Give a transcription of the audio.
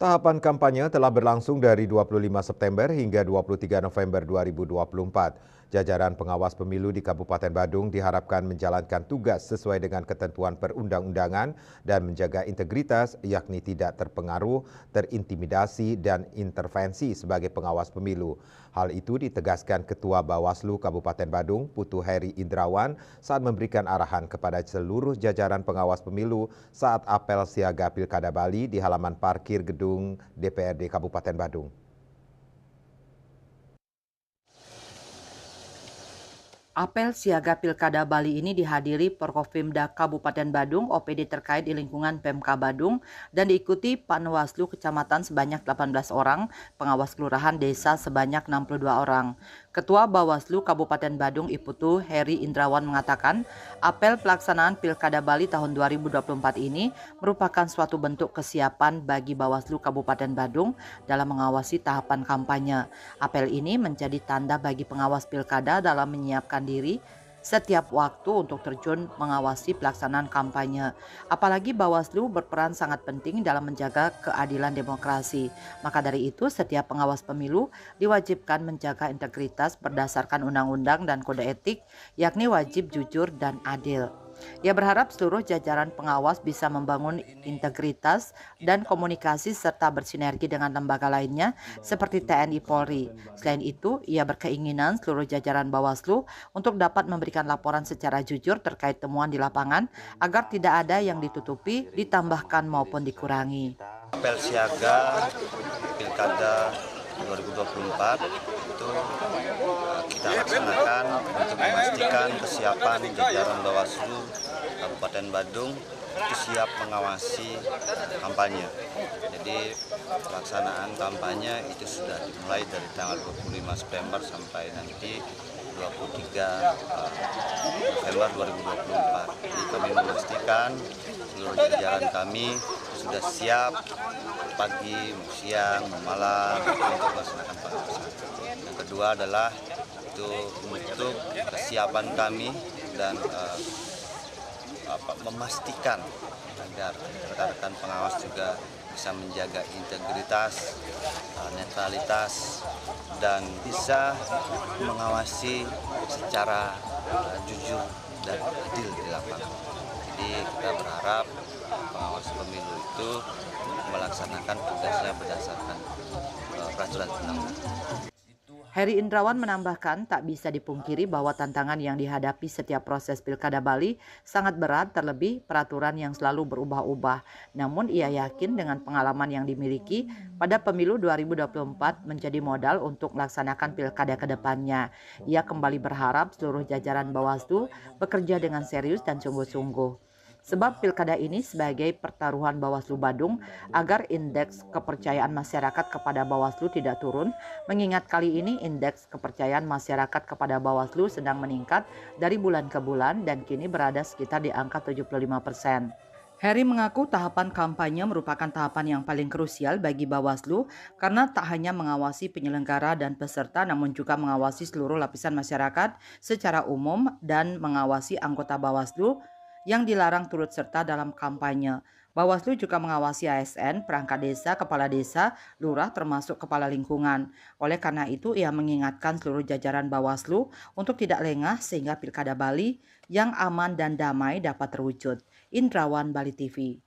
Tahapan kampanye telah berlangsung dari 25 September hingga 23 November 2024. Jajaran pengawas pemilu di Kabupaten Badung diharapkan menjalankan tugas sesuai dengan ketentuan perundang-undangan dan menjaga integritas, yakni tidak terpengaruh, terintimidasi, dan intervensi sebagai pengawas pemilu. Hal itu ditegaskan Ketua Bawaslu Kabupaten Badung, Putu Heri Indrawan, saat memberikan arahan kepada seluruh jajaran pengawas pemilu saat apel siaga Pilkada Bali di halaman parkir gedung DPRD Kabupaten Badung. Apel siaga Pilkada Bali ini dihadiri Porkopimda Kabupaten Badung, OPD terkait di lingkungan Pemka Badung, dan diikuti Panwaslu Kecamatan sebanyak 18 orang, pengawas kelurahan desa sebanyak 62 orang. Ketua Bawaslu Kabupaten Badung Iputu Heri Indrawan mengatakan, apel pelaksanaan Pilkada Bali tahun 2024 ini merupakan suatu bentuk kesiapan bagi Bawaslu Kabupaten Badung dalam mengawasi tahapan kampanye. Apel ini menjadi tanda bagi pengawas Pilkada dalam menyiapkan diri setiap waktu untuk terjun mengawasi pelaksanaan kampanye. Apalagi Bawaslu berperan sangat penting dalam menjaga keadilan demokrasi. Maka dari itu, setiap pengawas pemilu diwajibkan menjaga integritas berdasarkan undang-undang dan kode etik, yakni wajib jujur dan adil. Ia berharap seluruh jajaran pengawas bisa membangun integritas dan komunikasi serta bersinergi dengan lembaga lainnya seperti TNI Polri. Selain itu, ia berkeinginan seluruh jajaran Bawaslu untuk dapat memberikan laporan secara jujur terkait temuan di lapangan agar tidak ada yang ditutupi, ditambahkan maupun dikurangi. Apel siaga Pilkada 2024 itu kita laksanakan untuk memastikan kesiapan jajaran Bawaslu Kabupaten Badung itu siap mengawasi kampanye. Jadi pelaksanaan kampanye itu sudah dimulai dari tanggal 25 September sampai nanti 23 November 2024. Jadi kami memastikan seluruh jajaran kami sudah siap pagi, siang, malam untuk melaksanakan pengawasan. Yang kedua adalah itu untuk kesiapan kami dan memastikan agar rekan-rekan pengawas juga bisa menjaga integritas, netralitas, dan bisa mengawasi secara jujur dan adil di lapangan. Jadi kita berharap pengawas pemilu itu melaksanakan tugasnya berdasarkan peraturan undang-undang. Heri Indrawan menambahkan tak bisa dipungkiri bahwa tantangan yang dihadapi setiap proses Pilkada Bali sangat berat, terlebih peraturan yang selalu berubah-ubah. Namun ia yakin dengan pengalaman yang dimiliki pada pemilu 2024 menjadi modal untuk melaksanakan Pilkada ke depannya. Ia kembali berharap seluruh jajaran Bawaslu bekerja dengan serius dan sungguh-sungguh. Sebab Pilkada ini sebagai pertaruhan Bawaslu Badung agar indeks kepercayaan masyarakat kepada Bawaslu tidak turun, mengingat kali ini indeks kepercayaan masyarakat kepada Bawaslu sedang meningkat dari bulan ke bulan dan kini berada sekitar di angka 75%. Heri mengaku tahapan kampanye merupakan tahapan yang paling krusial bagi Bawaslu karena tak hanya mengawasi penyelenggara dan peserta namun juga mengawasi seluruh lapisan masyarakat secara umum dan mengawasi anggota Bawaslu yang dilarang turut serta dalam kampanye. Bawaslu juga mengawasi ASN, perangkat desa, kepala desa, lurah termasuk kepala lingkungan. Oleh karena itu ia mengingatkan seluruh jajaran Bawaslu untuk tidak lengah sehingga Pilkada Bali yang aman dan damai dapat terwujud. Indrawan, Bali TV.